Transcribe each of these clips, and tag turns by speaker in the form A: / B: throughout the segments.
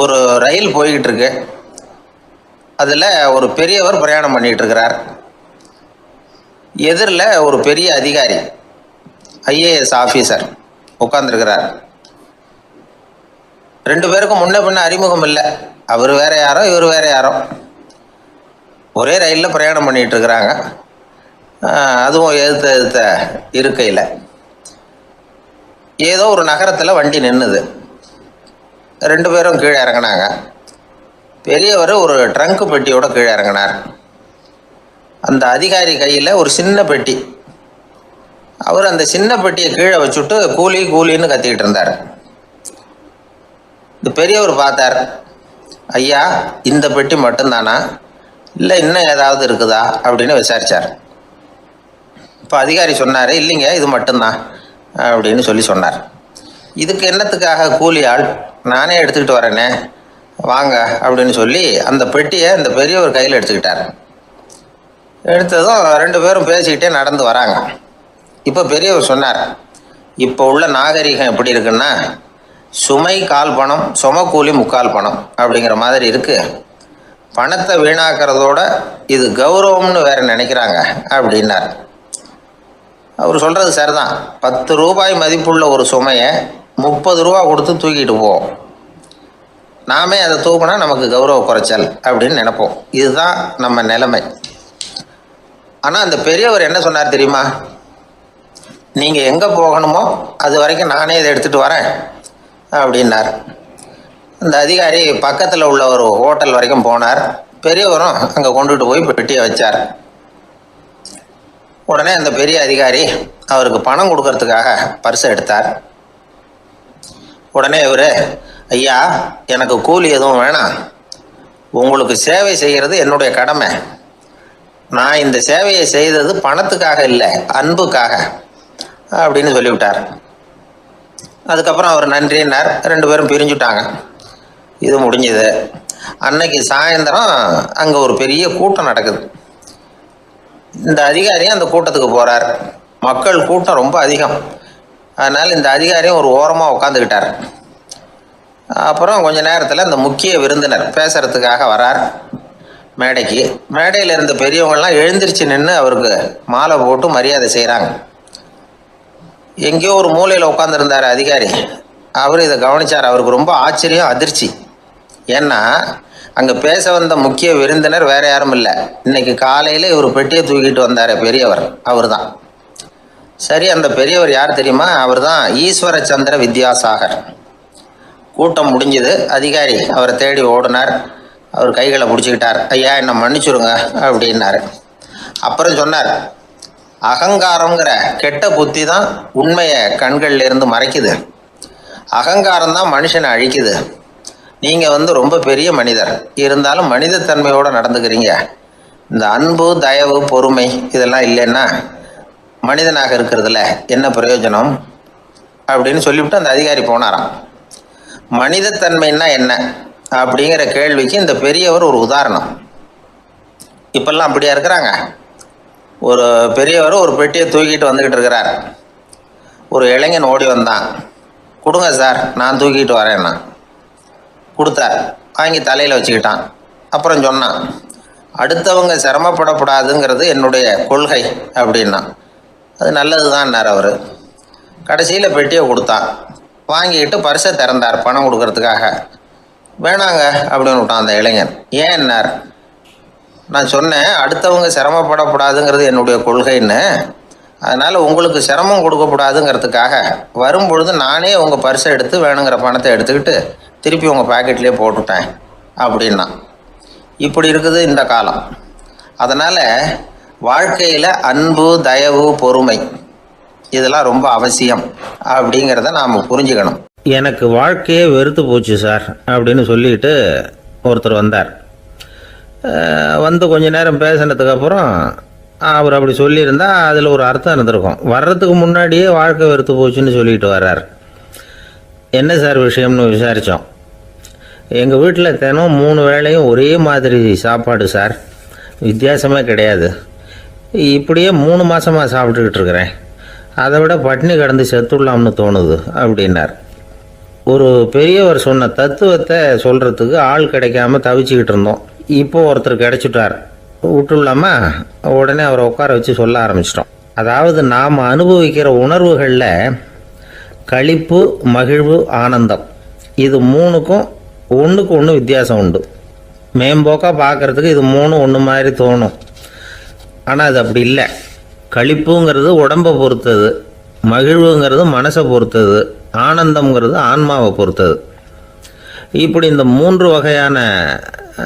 A: ஒரு ரயில் போய்கிட்டு இருக்கு. அதில் ஒரு பெரியவர் பிரயாணம் பண்ணிகிட்டு இருக்கிறார். எதிரில் ஒரு பெரிய அதிகாரி, ஐஏஎஸ் ஆஃபீஸர் உட்காந்துருக்கிறார். ரெண்டு பேருக்கும் முன்ன பின்ன அறிமுகம் இல்லை. அவர் வேற யாரோ, இவர் வேற யாரோ. ஒரே ரயிலில் பிரயாணம் பண்ணிகிட்டு இருக்கிறாங்க. அதுவும் எதிர்த்த இருக்கையில் ஏதோ ஒரு நகரத்தில் வண்டி நின்றுது. ரெண்டு பேரும் கீழே இறங்கினாங்க. பெரியவர் ஒரு ட்ரங்க் பெட்டியோட கீழே இறங்கினார். அந்த அதிகாரி கையில் ஒரு சின்ன பெட்டி. அவர் அந்த சின்ன பெட்டியை கீழே வச்சுட்டு கூலி கூலின்னு கத்திக்கிட்டு இருந்தார். இந்த பெரியவர் பார்த்தார். ஐயா, இந்த பெட்டி மட்டும்தானா, இல்லை இன்னும் ஏதாவது இருக்குதா அப்படின்னு விசாரித்தார். இப்போ அதிகாரி சொன்னார், இல்லைங்க இது மட்டும்தான் அப்படின்னு சொன்னார். இதுக்கு என்னத்துக்காக கூலி ஆள், நானே எடுத்துக்கிட்டு வரேனே, வாங்க அப்படின்னு சொல்லி அந்த பெட்டியை இந்த பெரியவர் கையில் எடுத்துக்கிட்டார். எடுத்ததும் ரெண்டு பேரும் பேசிக்கிட்டே நடந்து வராங்க. இப்போ பெரியவர் சொன்னார், இப்போ உள்ள நாகரிகம் எப்படி இருக்குன்னா, சுமை கால் பணம், சும கூலி முக்கால் பணம் அப்படிங்கிற மாதிரி இருக்குது. பணத்தை வீணாக்கிறதோட இது கௌரவம்னு வேற நினைக்கிறாங்க அப்படின்னார். அவர் சொல்கிறது சரிதான். 10 ரூபாய் மதிப்புள்ள ஒரு சுமையை 30 ரூபா கொடுத்து தூக்கிட்டு போவோம். நாமே அதை தூக்கினா நமக்கு கௌரவ குறைச்சல் அப்படின்னு நினைப்போம். இதுதான் நம்ம நிலைமை. ஆனால் அந்த பெரியவர் என்ன சொன்னார் தெரியுமா? நீங்கள் எங்கே போகணுமோ அது வரைக்கும் நானே இதை எடுத்துகிட்டு வரேன் அப்படின்னார். அந்த அதிகாரி பக்கத்தில் உள்ள ஒரு ஹோட்டல் வரைக்கும் போனார். பெரியவரும் அங்கே கொண்டுட்டு போய் பெட்டியை வச்சார். உடனே அந்த பெரிய அதிகாரி அவருக்கு பணம் கொடுக்கறதுக்காக பர்ஸை எடுத்தார். உடனே இவர், ஐயா எனக்கு கூலி எதுவும் வேணாம், உங்களுக்கு சேவை செய்கிறது என்னுடைய கடமை. நான் இந்த சேவையை செய்தது பணத்துக்காக இல்லை, அன்புக்காக அப்படின்னு சொல்லிவிட்டார். அதுக்கப்புறம் அவர் நன்றினார். ரெண்டு பேரும் பிரிஞ்சுட்டாங்க. இது முடிஞ்சது. அன்னைக்கு சாயந்தரம் அங்கே ஒரு பெரிய கூட்டம் நடக்குது. இந்த அதிகாரியும் அந்த கூட்டத்துக்கு போகிறார். மக்கள் கூட்டம் ரொம்ப அதிகம். அதனால் இந்த அதிகாரியும் ஒரு ஓரமாக உட்காந்துக்கிட்டார். அப்புறம் கொஞ்ச நேரத்தில் இந்த முக்கிய விருந்தினர் பேசுகிறதுக்காக வரார் மேடைக்கு. மேடையில் இருந்த பெரியவங்கள்லாம் எழுந்திரிச்சு நின்று அவருக்கு மாலை போட்டு மரியாதை செய்கிறாங்க. எங்கேயோ ஒரு மூலையில் உட்காந்துருந்தார் அதிகாரி. அவர் இதை கவனித்தார். அவருக்கு ரொம்ப ஆச்சரியம், அதிர்ச்சி. ஏன்னா அங்கே பேச வந்த முக்கிய விருந்தினர் வேற யாரும் இல்லை, இன்னைக்கு காலையில் இவர் பெட்டியை தூக்கிட்டு வந்தார் பெரியவர், அவர் தான். சரி, அந்த பெரியவர் யார் தெரியுமா? அவர் தான் ஈஸ்வர சந்திர வித்யாசாகர். கூட்டம் முடிஞ்சது. அதிகாரி அவரை தேடி ஓடினார். அவர் கைகளை பிடிச்சிக்கிட்டார். ஐயா என்னை மன்னிச்சுருங்க அப்படின்னாரு. அப்புறம் சொன்னார், அகங்காரங்கிற கெட்ட புத்தி தான் உண்மையை கண்கள்ல இருந்து மறைக்குது. அகங்காரம் தான் மனுஷனை அழிக்குது. நீங்கள் ரொம்ப பெரிய மனிதர், இருந்தாலும் மனிதத்தன்மையோடு நடந்துக்கிறீங்க. இந்த அன்பு, தயவு, பொறுமை இதெல்லாம் இல்லைன்னா மனிதனாக இருக்கிறதுல என்ன பிரயோஜனம் அப்படின்னு சொல்லிவிட்டு அந்த அதிகாரி போனாராம். மனிதத்தன்மைன்னா என்ன அப்படிங்கிற கேள்விக்கு இந்த பெரியவர் ஒரு உதாரணம். இப்பெல்லாம் அப்படியா இருக்கிறாங்க? ஒரு பெரியவர் ஒரு பெட்டியை தூக்கிட்டு வந்துக்கிட்டு இருக்கிறார். ஒரு இளைஞன் ஓடி வந்தான். கொடுங்க சார், நான் தூக்கிட்டு வரேன்னா. கொடுத்தார். வாங்கி தலையில் வச்சுக்கிட்டான். அப்புறம் சொன்னான், அடுத்தவங்க சிரமப்படக்கூடாதுங்கிறது என்னுடைய கொள்கை அப்படின்னா. அது நல்லது தான்னார் அவர். கடைசியில் பெட்டியை கொடுத்தான். வாங்கிக்கிட்டு பர்ஸை திறந்தார் பணம் கொடுக்கறதுக்காக. வேணாங்க அப்படின்னு விட்டான் அந்த இளைஞன். ஏன்னார், நான் சொன்னேன் அடுத்தவங்க சிரமப்படக்கூடாதுங்கிறது என்னுடைய கொள்கைன்னு. அதனால் உங்களுக்கு சிரமம் கொடுக்கக்கூடாதுங்கிறதுக்காக வரும்பொழுது நானே உங்கள் பர்ஸை எடுத்து வேணுங்கிற பணத்தை எடுத்துக்கிட்டு திருப்பி உங்கள் பாக்கெட்லேயே போட்டுட்டேன் அப்படின்னா. இப்படி இருக்குது இந்த காலம். அதனால் வாழ்க்கையில் அன்பு, தயவு, பொறுமை இதெல்லாம் ரொம்ப அவசியம் அப்படிங்கிறத நாம் புரிஞ்சுக்கணும். எனக்கு வாழ்க்கையே வெறுத்து போச்சு சார் அப்படின்னு சொல்லிட்டு ஒருத்தர் வந்தார். வந்து கொஞ்ச நேரம் பேசினதுக்கப்புறம் அவர் அப்படி சொல்லியிருந்தால் அதில் ஒரு அர்த்தம் இருந்திருக்கும். வர்றதுக்கு முன்னாடியே வாழ்க்கை வெறுத்து போச்சுன்னு சொல்லிட்டு வர்றார். என்ன சார் விஷயம்னு விசாரித்தோம். எங்கள் வீட்டில் தினம் 3 வேளையும் ஒரே மாதிரி சாப்பாடு சார், வித்தியாசமே கிடையாது. இப்படியே 3 மாதமாக சாப்பிட்டுக்கிட்டு இருக்கிறேன். அதை விட பட்டினி கிடந்து செத்துடலாம்னு தோணுது அப்படின்னார். ஒரு பெரியவர் சொன்ன தத்துவத்தை சொல்கிறதுக்கு ஆள் கிடைக்காம தவிச்சுக்கிட்டு இருந்தோம். இப்போ ஒருத்தர் கிடைச்சிட்டார். விட்டுலாமா? உடனே அவரை உட்கார வச்சு சொல்ல ஆரம்பிச்சிட்டோம். அதாவது நாம் அனுபவிக்கிற உணர்வுகளில் களிப்பு, மகிழ்வு, ஆனந்தம் இது மூணுக்கும் ஒன்றுக்கு ஒன்று வித்தியாசம் உண்டு. மேம்போக்காக பார்க்குறதுக்கு இது மூணு ஒன்று மாதிரி தோணும். ஆனால் அது அப்படி இல்லை. களிப்புங்கிறது உடம்பை பொறுத்தது, மகிழ்வுங்கிறது மனசை பொறுத்தது, ஆனந்தம்ங்கிறது ஆன்மாவை பொறுத்தது. இப்படி இந்த மூன்று வகையான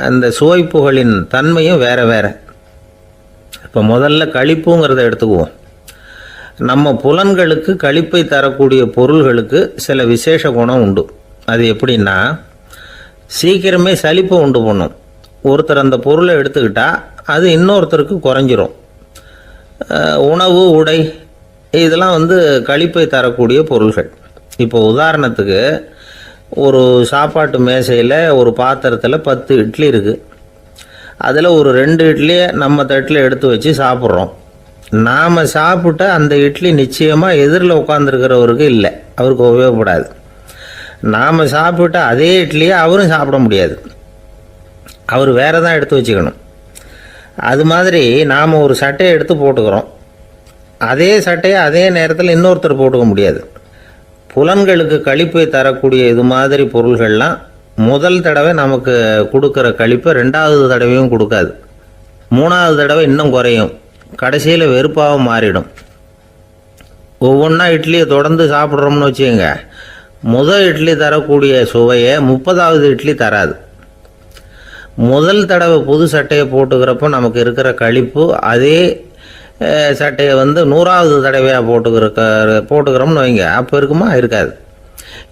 A: அந்த சுவைப்புகளின் தன்மையும் வேறு வேறு. இப்போ முதல்ல களிப்புங்கிறத எடுத்துக்குவோம். நம்ம புலன்களுக்கு களிப்பை தரக்கூடிய பொருள்களுக்கு சில விசேஷ குணம் உண்டு. அது எப்படின்னா, சீக்கிரமே சலிப்பை உண்டு பண்ணும். ஒருத்தர் அந்த பொருளை எடுத்துக்கிட்டால் அது இன்னொருத்தருக்கு குறைஞ்சிரும். உணவு, உடை இதெல்லாம் களிப்பை தரக்கூடிய பொருள்கள். இப்போ உதாரணத்துக்கு, ஒரு சாப்பாட்டு மேசையில் ஒரு பாத்திரத்தில் 10 இட்லி இருக்குது. அதில் ஒரு 2 இட்லியை நம்ம தட்டில் எடுத்து வச்சு சாப்பிட்றோம். நாம் சாப்பிட்ட அந்த இட்லி நிச்சயமாக எதிரில் உட்காந்துருக்கிறவருக்கு இல்லை, அவருக்கு உபயோகப்படாது. நாம் சாப்பிட்ட அதே இட்லியை அவரும் சாப்பிட முடியாது, அவர் வேறு தான் எடுத்து வச்சுக்கணும். அது மாதிரி நாம் ஒரு சட்டையை எடுத்து போட்டுக்கிறோம், அதே சட்டையை அதே நேரத்தில் இன்னொருத்தர் போட்டுக்க முடியாது. புலன்களுக்கு களிப்பை தரக்கூடிய இது மாதிரி பொருள்கள்லாம் முதல் தடவை நமக்கு கொடுக்குற களிப்பை 2வது தடவையும் கொடுக்காது. 3வது தடவை இன்னும் குறையும், கடைசியில் வெறுப்பாக மாறிடும். ஒவ்வொன்றா இட்லியை தொடர்ந்து சாப்பிட்றோம்னு வச்சுக்கோங்க, முதல் இட்லி தரக்கூடிய சுவையை 30வது இட்லி தராது. முதல் தடவை புது சட்டையை போட்டுக்கிறப்போ நமக்கு இருக்கிற களிப்பு அதே சட்டையை 100வது தடவையாக போட்டுக்கிறோம்னு வைங்க, அப்போ இருக்குமா? இருக்காது.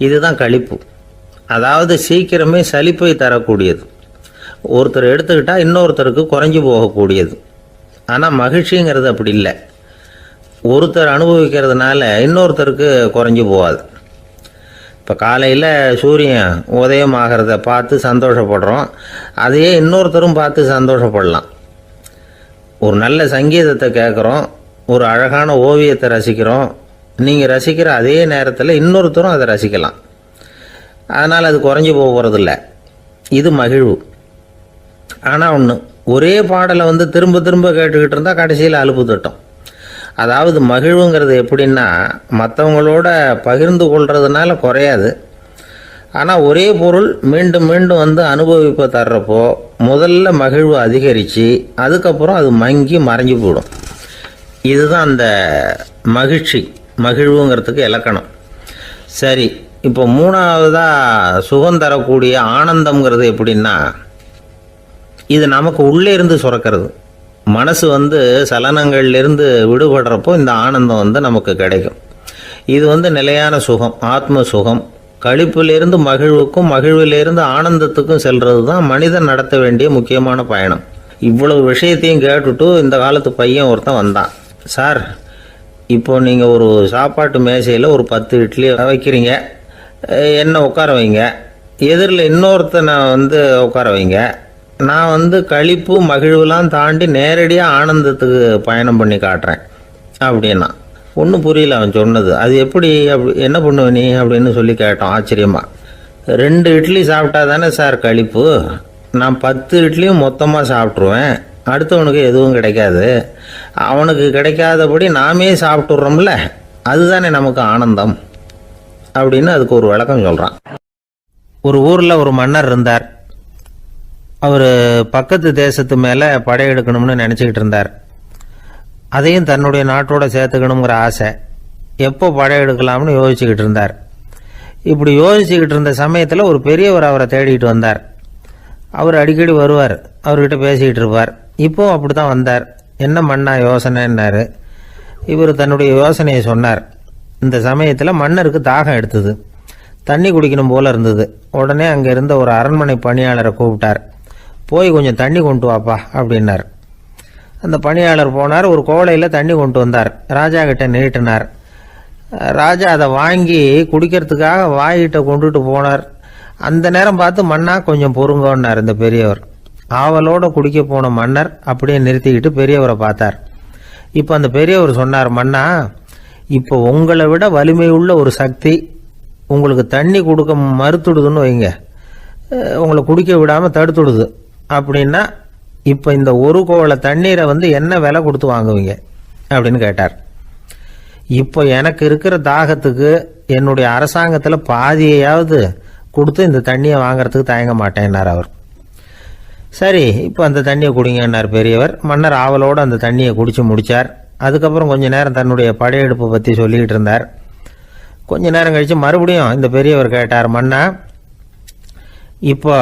A: இதுதான் களிப்பு. அதாவது சீக்கிரமே சலிப்பை தரக்கூடியது. ஒருத்தர் எடுத்துக்கிட்டால் இன்னொருத்தருக்கு குறைஞ்சி போகக்கூடியது. ஆனால் மகிழ்ச்சிங்கிறது அப்படி இல்லை. ஒருத்தர் அனுபவிக்கிறதுனால இன்னொருத்தருக்கு குறைஞ்சி போகாது. இப்போ காலையில் சூரியன் உதயம் ஆகிறத பார்த்து சந்தோஷப்படுறோம், அதையே இன்னொருத்தரும் பார்த்து சந்தோஷப்படலாம். ஒரு நல்ல சங்கீதத்தை கேட்குறோம், ஒரு அழகான ஓவியத்தை ரசிக்கிறோம், நீங்கள் ரசிக்கிற அதே நேரத்தில் இன்னொருத்தரும் அதை ரசிக்கலாம். அதனால் அது குறைஞ்சி போகிறதில்ல. இது மகிழ்வு. ஆனால் ஒன்று, ஒரே பாடலை திரும்ப திரும்ப கேட்டுக்கிட்டு இருந்தால் கடைசியில் அலுப்பு தட்டும். அதாவது மகிழ்வுங்கிறது எப்படின்னா, மற்றவங்களோட பகிர்ந்து கொள்றதுனால குறையாது. ஆனால் ஒரே பொருள் மீண்டும் மீண்டும் அனுபவிப்பை தர்றப்போ முதல்ல மகிழ்வு அதிகரித்து அதுக்கப்புறம் அது மங்கி மறைஞ்சு போயிடும். இதுதான் அந்த மகிழ்வுங்கிறதுக்கு இலக்கணம். சரி, இப்போ 3வதாக சுகம் தரக்கூடிய ஆனந்தம்ங்கிறது எப்படின்னா, இது நமக்கு உள்ளே இருந்து சுரக்கிறது. மனசு சலனங்கள்லேருந்து விடுபடுறப்போ இந்த ஆனந்தம் நமக்கு கிடைக்கும். இது நிலையான சுகம், ஆத்ம சுகம். களிப்பிலிருந்து மகிழ்வுக்கும், மகிழ்விலிருந்து ஆனந்தத்துக்கும் செல்றது தான் மனிதன் நடத்த வேண்டிய முக்கியமான பயணம். இவ்வளவு விஷயத்தையும் கேட்டுட்டு இந்த காலத்து பையன் ஒருத்தன் வந்தான். சார், இப்போது நீங்கள் ஒரு சாப்பாட்டு மேசையில் ஒரு 10 இட்லி வைக்கிறீங்க, என்னை உட்கார வைங்க, எதிரில் இன்னொருத்தனை உட்கார வைங்க, நான் களிப்பு மகிழ்வுலாம் தாண்டி நேரடியாக ஆனந்தத்துக்கு பயணம் பண்ணி காட்டுறேன் அப்படின்னா. ஒன்றும் புரியல அவன் சொன்னது. அது எப்படி, என்ன பண்ணுவ நீ அப்படின்னு சொல்லி கேட்டோம் ஆச்சரியமாக. 2 இட்லி சாப்பிட்டா தானே சார் களிப்பு, நான் 10 இட்லியும் மொத்தமாக சாப்பிட்ருவேன், அடுத்தவனுக்கு எதுவும் கிடைக்காது, அவனுக்கு கிடைக்காதபடி நாமே சாப்பிட்டுடுறோம்ல, அதுதானே நமக்கு ஆனந்தம் அப்படின்னு அதுக்கு ஒரு விளக்கம் சொல்கிறான். ஒரு ஊரில் ஒரு மன்னர் இருந்தார். அவர் பக்கத்து தேசத்து மேலே படையெடுக்கணும்னு நினச்சிக்கிட்டு இருந்தார். அதையும் தன்னுடைய நாட்டோட சேர்த்துக்கணுங்கிற ஆசை. எப்போ படையெடுக்கலாம்னு யோசிச்சுக்கிட்டு இருந்தார். இப்படி யோசிச்சுக்கிட்டு இருந்த சமயத்தில் ஒரு பெரியவர் அவரை தேடிட்டு வந்தார். அவர் அடிக்கடி வருவார், அவர்கிட்ட பேசிக்கிட்டு இருப்பார். இப்போவும் அப்படி தான் வந்தார். என்ன மன்னா யோசனைன்னாரு. இவர் தன்னுடைய யோசனையை சொன்னார். இந்த சமயத்தில் மன்னருக்கு தாகம் எடுத்தது, தண்ணி குடிக்கணும் போல இருந்தது. உடனே அங்கே இருந்த ஒரு அரண்மனை பணியாளரை கூப்பிட்டார். போய் கொஞ்சம் தண்ணி கொண்டு வாப்பா அப்படின்னார். அந்த பணியாளர் போனார், ஒரு கோலையில் தண்ணி கொண்டு வந்தார், ராஜா கிட்ட நீட்டினார். ராஜா அதை வாங்கி குடிக்கிறதுக்காக வாய்கிட்ட கொண்டுட்டு போனார். அந்த நேரம் பார்த்து, மன்னா கொஞ்சம் பொறுங்கன்னார் இந்த பெரியவர். ஆவலோடு குடிக்க போன மன்னர் அப்படியே நிறுத்திக்கிட்டு பெரியவரை பார்த்தார். இப்போ அந்த பெரியவர் சொன்னார், மன்னா, இப்போ உங்களை விட வலிமை உள்ள ஒரு சக்தி உங்களுக்கு தண்ணி கொடுக்க மறுத்துடுதுன்னு வைங்க, உங்களை குடிக்க விடாமல் தடுத்துடுது அப்படின்னா இப்போ இந்த ஒரு கோவலை தண்ணீரை என்ன விலை கொடுத்து வாங்குவீங்க அப்படின்னு கேட்டார். இப்போ எனக்கு இருக்கிற தாகத்துக்கு என்னுடைய அரசாங்கத்தில் பாதியையாவது கொடுத்து இந்த தண்ணியை வாங்கிறதுக்கு தயங்க மாட்டேன்னார் அவர். சரி, இப்போ அந்த தண்ணியை குடிங்கன்னார் பெரியவர். மன்னர் ஆவலோடு அந்த தண்ணியை குடித்து முடித்தார். அதுக்கப்புறம் கொஞ்ச நேரம் தன்னுடைய படையெடுப்பை பற்றி சொல்லிக்கிட்டு இருந்தார். கொஞ்ச நேரம் கழித்து மறுபடியும் இந்த பெரியவர் கேட்டார், மன்னா, இப்போ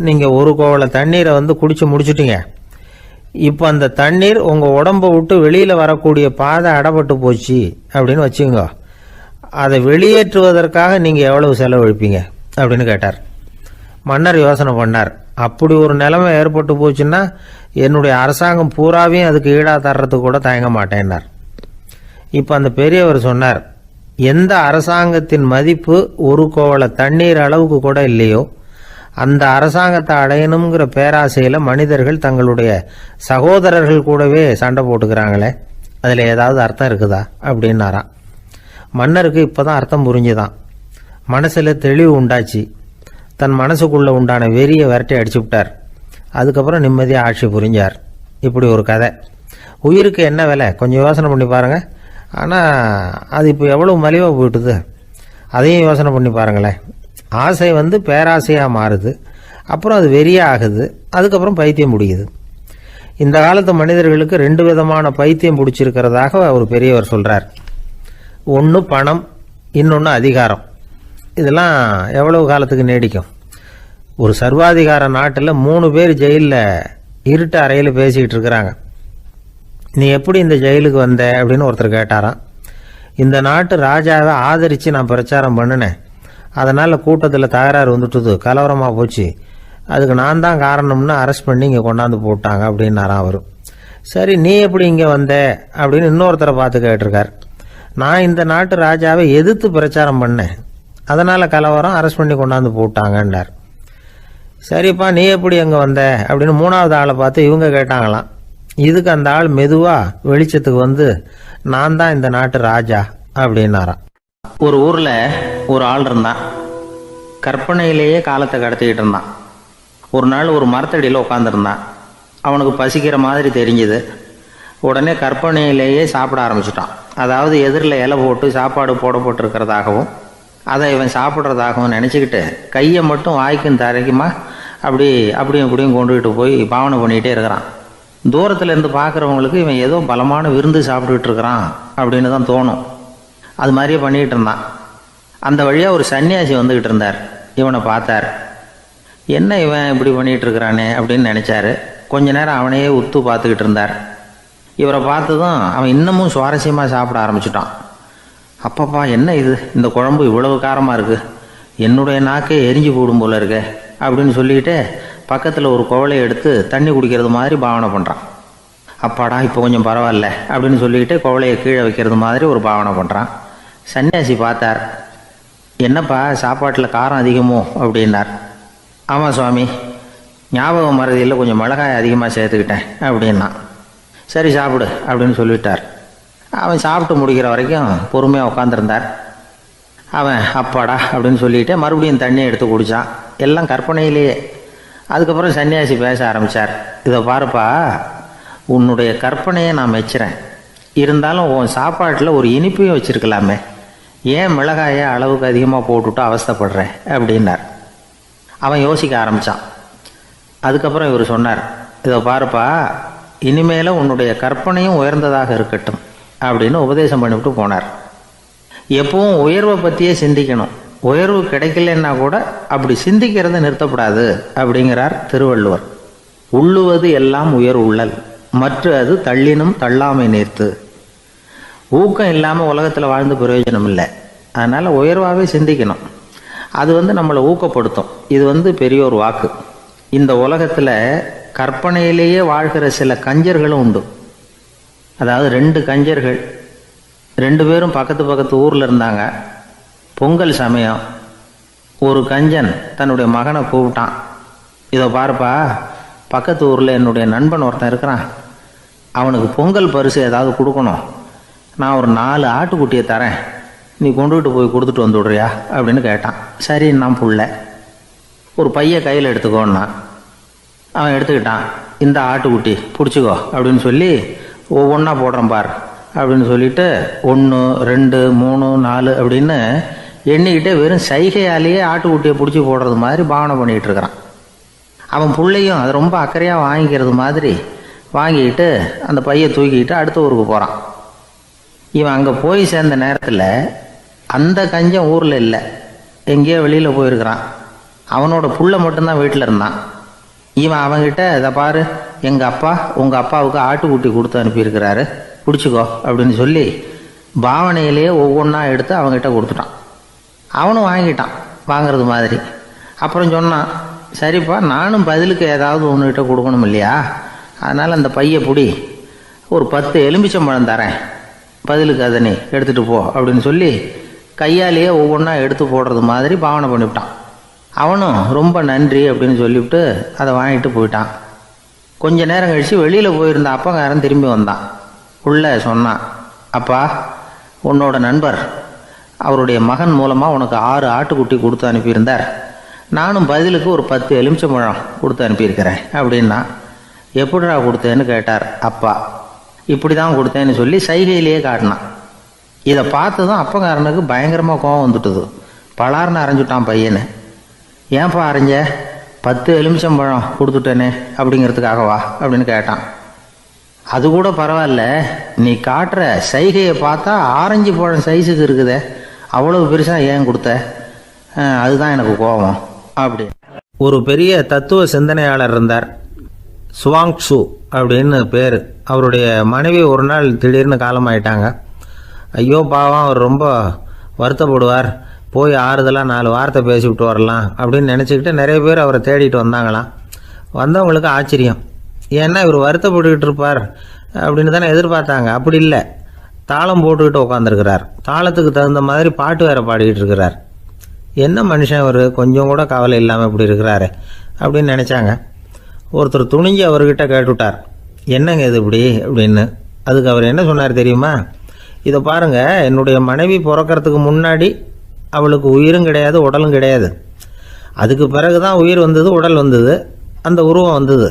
A: நீங்கள் ஒரு கோவலை தண்ணீரை குடித்து முடிச்சுட்டீங்க. இப்போ அந்த தண்ணீர் உங்கள் உடம்பை விட்டு வெளியில் வரக்கூடிய பாதை அடைபட்டு போச்சு அப்படின்னு வச்சுங்க, அதை வெளியேற்றுவதற்காக நீங்கள் எவ்வளவு செலவழிப்பீங்க அப்படின்னு கேட்டார். மன்னர் யோசனை பண்ணார். அப்படி ஒரு நிலைமை ஏற்பட்டு போச்சுன்னா என்னுடைய அரசாங்கம் பூராவையும் அதுக்கு ஈடாக தர்றதுக்கு கூட தயங்க மாட்டேன்னார். இப்போ அந்த பெரியவர் சொன்னார், எந்த அரசாங்கத்தின் மதிப்பு ஒரு கோவலை தண்ணீர் அளவுக்கு கூட இல்லையோ அந்த அரசாங்கத்தை அடையணுங்கிற பேராசையில் மனிதர்கள் தங்களுடைய சகோதரர்கள் கூடவே சண்டை போட்டுக்கிறாங்களே, அதில் ஏதாவது அர்த்தம் இருக்குதா அப்படின்னாராம். மன்னருக்கு இப்போ தான் அர்த்தம் புரிஞ்சுதான். மனசில் தெளிவு உண்டாச்சு. தன் மனசுக்குள்ளே உண்டான வெறியை விரட்டி அடிச்சு விட்டார். அதுக்கப்புறம் நிம்மதியாக ஆட்சி புரிஞ்சார். இப்படி ஒரு கதை. உயிருக்கு என்ன விலை கொஞ்சம் யோசனை பண்ணி பாருங்கள். ஆனால் அது இப்போ எவ்வளோ மலிவாக போயிட்டுது, அதையும் யோசனை பண்ணி பாருங்களேன். ஆசை பேராசையாக மாறுது, அப்புறம் அது வெறியாக ஆகுது, அதுக்கப்புறம் பைத்தியம் பிடிக்குது. இந்த காலத்து மனிதர்களுக்கு 2 விதமான பைத்தியம் பிடிச்சிருக்கிறதாக ஒரு பெரியவர் சொல்கிறார். ஒன்று பணம், இன்னொன்று அதிகாரம். இதெல்லாம் எவ்வளவு காலத்துக்கு நீடிக்கும்? ஒரு சர்வாதிகார நாட்டில் 3 பேர் ஜெயிலில் இருட்டு அறையில் பேசிக்கிட்டு இருக்கிறாங்க. நீ எப்படி இந்த ஜெயிலுக்கு வந்த அப்படின்னு ஒருத்தர் கேட்டாராம். இந்த நாட்டு ராஜாவை ஆதரித்து நான் பிரச்சாரம் பண்ணினேன், அதனால் கூட்டத்தில் தகராறு வந்துட்டுது, கலவரமாக போச்சு, அதுக்கு நான் தான் காரணம்னு அரெஸ்ட் பண்ணி இங்கே கொண்டாந்து போட்டாங்க அப்படின்னாராம் அவர். சரி, நீ எப்படி இங்கே வந்த அப்படின்னு இன்னொருத்தரை பார்த்து கேட்டிருக்கார். நான் இந்த நாட்டு ராஜாவை எதிர்த்து பிரச்சாரம் பண்ணேன், அதனால் கலவரம், அரெஸ்ட் பண்ணி கொண்டாந்து போட்டாங்கன்னார். சரிப்பா, நீ எப்படி அங்கே வந்த அப்படின்னு 3வது ஆளை பார்த்து இவங்க கேட்டாங்களாம். இதுக்கு அந்த ஆள் மெதுவாக வெளிச்சத்துக்கு நான் தான் இந்த நாட்டு ராஜா அப்படின்னாராம். ஒரு ஊரில் ஒரு ஆள் இருந்தான். கற்பனையிலேயே காலத்தை கடத்திக்கிட்டு இருந்தான். ஒரு நாள் ஒரு மரத்தடியில் உட்காந்துருந்தான். அவனுக்கு பசிக்கிற மாதிரி தெரிஞ்சுது. உடனே கற்பனையிலேயே சாப்பிட ஆரம்பிச்சிட்டான். அதாவது எதிரில் இலை போட்டு சாப்பாடு போடப்பட்டிருக்கிறதாகவும் அதை இவன் சாப்பிட்றதாகவும் நினச்சிக்கிட்டு கையை மட்டும் வாய்க்கும் தரைக்குமா அப்படியும் இப்படியும் கொண்டுகிட்டு போய் பாவனை பண்ணிகிட்டே இருக்கிறான். தூரத்தில் இருந்து பார்க்குறவங்களுக்கு இவன் ஏதோ பலமான விருந்து சாப்பிட்டுக்கிட்டு இருக்கிறான் அப்படின்னு தான் தோணும். அது மாதிரியே பண்ணிகிட்டு இருந்தான். அந்த வழியாக ஒரு சன்னியாசி வந்துக்கிட்டு இருந்தார். இவனை பார்த்தார். என்ன இவன் இப்படி பண்ணிகிட்டு இருக்கிறானே அப்படின்னு நினச்சாரு. கொஞ்ச நேரம் அவனையே உத்து பார்த்துக்கிட்டு இருந்தார். இவரை பார்த்ததும் அவன் இன்னமும் சுவாரஸ்யமாக சாப்பிட ஆரம்பிச்சிட்டான். அப்பப்பா, என்ன இது, இந்த குழம்பு இவ்வளவு காரமாக இருக்குது, என்னுடைய நாக்கே எரிஞ்சு போடும் போல இருக்கே அப்படின்னு சொல்லிக்கிட்டு பக்கத்தில் ஒரு குவளையை எடுத்து தண்ணி குடிக்கிறது மாதிரி பாவனை பண்ணுறான். அப்பாடா, இப்போ கொஞ்சம் பரவாயில்ல அப்படின்னு சொல்லிக்கிட்டு குவளையை கீழே வைக்கிறது மாதிரி ஒரு பாவனை பண்ணுறான். சன்னியாசி பார்த்தார். என்னப்பா, சாப்பாட்டில் காரம் அதிகமோ அப்படின்னார். ஆமாம் சுவாமி, ஞாபகம் மறதியில் கொஞ்சம் மிளகாய் அதிகமாக சேர்த்துக்கிட்டேன் அப்படின்னா. சரி சாப்பிடு அப்படின்னு சொல்லிட்டார். அவன் சாப்பிட்டு முடிக்கிற வரைக்கும் பொறுமையாக உட்காந்துருந்தார். அவன் அப்பாடா அப்படின்னு சொல்லிட்டு மறுபடியும் தண்ணியை எடுத்து குடித்தான். எல்லாம் கற்பனையிலேயே. அதுக்கப்புறம் சன்னியாசி பேச ஆரம்பித்தார். இதை பாருப்பா, உன்னுடைய கற்பனையை நான் மெச்சுறேன், இருந்தாலும் உன் சாப்பாட்டில் ஒரு இனிப்பையும் வச்சுருக்கலாமே, ஏன் மிளகாயை அளவுக்கு அதிகமாக போட்டுவிட்டு அவஸ்தைப்படுறேன் அப்படின்னார். அவன் யோசிக்க ஆரம்பித்தான். அதுக்கப்புறம் இவர் சொன்னார், இதை பாருப்பா, இனிமேல் உன்னுடைய கற்பனையும் உயர்ந்ததாக இருக்கட்டும் அப்படின்னு உபதேசம் பண்ணிவிட்டு போனார். எப்பவும் உயர்வை பற்றியே சிந்திக்கணும். உயர்வு கிடைக்கலன்னா கூட அப்படி சிந்திக்கிறத நிறுத்தப்படாது அப்படிங்கிறார் திருவள்ளுவர். உள்ளுவது எல்லாம் உயர் உள்ளல், மற்ற அது தள்ளினும் தள்ளாமை நேர்த்து. ஊக்கம் இல்லாமல் உலகத்தில் வாழ்ந்து பிரயோஜனம் இல்லை. அதனால் உயர்வாகவே சிந்திக்கணும். அது நம்மளை ஊக்கப்படுத்தும். இது பெரிய ஒரு வாக்கு. இந்த உலகத்தில் கற்பனையிலேயே வாழ்கிற சில கஞ்சர்களும் உண்டு. அதாவது 2 கஞ்சர்கள், 2 பேரும் பக்கத்து ஊரில் இருந்தாங்க. பொங்கல் சமயம் ஒரு கஞ்சன் தன்னுடைய மகனை கூப்பிட்டான். இதை பாருப்பா, பக்கத்து ஊரில் என்னுடைய நண்பன் ஒருத்தன் இருக்கிறான், அவனுக்கு பொங்கல் பரிசு ஏதாவது கொடுக்கணும், நான் ஒரு 4 ஆட்டுக்குட்டியை தரேன், நீ கொண்டுகிட்டு போய் கொடுத்துட்டு வந்து விட்றியா அப்படின்னு கேட்டான். சரி, நான் புள்ள ஒரு பைய கையில் எடுத்துக்கோன்னா அவன் எடுத்துக்கிட்டான். இந்த ஆட்டுக்குட்டி பிடிச்சிக்கோ அப்படின்னு சொல்லி ஒவ்வொன்றா போடுறேன் பார் அப்படின்னு சொல்லிட்டு 1 2 3 4 அப்படின்னு எண்ணிக்கிட்டே வெறும் சைகையாலேயே ஆட்டுக்குட்டியை பிடிச்சி போடுறது மாதிரி பாவனை பண்ணிகிட்டு இருக்கிறான். அவன் பிள்ளையும் அது ரொம்ப அக்கறையாக வாங்கிக்கிறது மாதிரி வாங்கிக்கிட்டு அந்த பையை தூக்கிக்கிட்டு அடுத்த ஊருக்கு போகிறான். இவன் அங்கே போய் சேர்ந்த நேரத்தில் அந்த கஞ்சன் ஊரில் இல்லை, எங்கேயோ வெளியில் போயிருக்கிறான். அவனோட புள்ள மட்டும்தான் வீட்டில் இருந்தான். இவன் அவங்கிட்ட இதை பாரு, எங்கள் அப்பா உங்கள் அப்பாவுக்கு ஆட்டுக்குட்டி கொடுத்து அனுப்பியிருக்கிறாரு, பிடிச்சிக்கோ அப்படின்னு சொல்லி பாவனையிலேயே ஒவ்வொன்றா எடுத்து அவங்ககிட்ட கொடுத்துட்டான். அவனும் வாங்கிட்டான் வாங்கிறது மாதிரி. அப்புறம் சொன்னான், சரிப்பா நானும் பதிலுக்கு ஏதாவது ஒன்றுகிட்ட கொடுக்கணும் இல்லையா, அதனால் அந்த பையை பிடி, ஒரு 10 எலுமிச்சம்பழம் தரேன், பதிலுக்கு அதை நீ எடுத்துகிட்டு போ அப்படின்னு சொல்லி கையாலேயே ஒவ்வொன்றா எடுத்து போடுறது மாதிரி பாவனை பண்ணிவிட்டான். அவனும் ரொம்ப நன்றி அப்படின்னு சொல்லிவிட்டு அதை வாங்கிட்டு போயிட்டான். கொஞ்ச நேரம் கழித்து வெளியில் போயிருந்த அப்பங்காரன் திரும்பி வந்தான். உள்ள சொன்னான், அப்பா உன்னோட நண்பர் அவருடைய மகன் மூலமாக உனக்கு 6 ஆட்டுக்குட்டி கொடுத்து அனுப்பியிருந்தார், நானும் பதிலுக்கு ஒரு 10 எலுமிச்சம்பழம் கொடுத்து அனுப்பியிருக்கிறேன் அப்படின்னா. எப்படிடா கொடுத்தேன்னு கேட்டார் அப்பா. இப்படி தான் கொடுத்தேன்னு சொல்லி சைகையிலேயே காட்டினான். இதை பார்த்ததும் அப்பங்காரனுக்கு பயங்கரமாக கோபம் வந்துட்டுது. பலார்னு அரைஞ்சுட்டான் பையனை. ஏன்ப்பா அரைஞ்ச? 10 எலுமிச்சம்பழம் கொடுத்துட்டேனே அப்படிங்கிறதுக்காகவா அப்படின்னு கேட்டான். அது கூட பரவாயில்ல, நீ காட்டுற சைகையை பார்த்தா ஆரஞ்சு பழம் சைஸுக்கு இருக்குதே, அவ்வளவு பெருசாக ஏன் கொடுத்த? அதுதான் எனக்கு கோபம் அப்படி. ஒரு பெரிய தத்துவ சிந்தனையாளர் இருந்தார், சுவாங்சு அப்படின்னு பேர். அவருடைய மனைவி ஒரு நாள் திடீர்னு காலமாயிட்டாங்க. ஐயோ பாவம், அவர் ரொம்ப வருத்தப்படுவார், போய் ஆறுதலாக 4 வார்த்தை பேசிவிட்டு வரலாம் அப்படின்னு நினச்சிக்கிட்டு நிறைய பேர் அவரை தேடிட்டு வந்தாங்களாம். வந்தவங்களுக்கு ஆச்சரியம், ஏன்னா இவர் வருத்தப்பட்டுக்கிட்டு இருப்பார் அப்படின்னு தானே எதிர்பார்த்தாங்க. அப்படி இல்லை, தாளம் போட்டுக்கிட்டு உட்காந்துருக்கிறார், தாளத்துக்கு தகுந்த மாதிரி பாட்டு வேறு பாடிக்கிட்டு இருக்கிறார். என்ன மனுஷன் அவர், கொஞ்சம் கூட கவலை இல்லாமல் இப்படி இருக்கிறாரு அப்படின்னு நினச்சாங்க. ஒருத்தர் துணிஞ்சு அவர்கிட்ட கேட்டுவிட்டார், என்னங்க இது இப்படி அப்படின்னு. அதுக்கு அவர் என்ன சொன்னார் தெரியுமா? இதை பாருங்கள், என்னுடைய மனைவி பிறக்கிறதுக்கு முன்னாடி அவளுக்கு உயிரும் கிடையாது உடலும் கிடையாது, அதுக்கு பிறகு தான் உயிர் வந்தது, உடல் வந்தது, அந்த உருவம் வந்தது.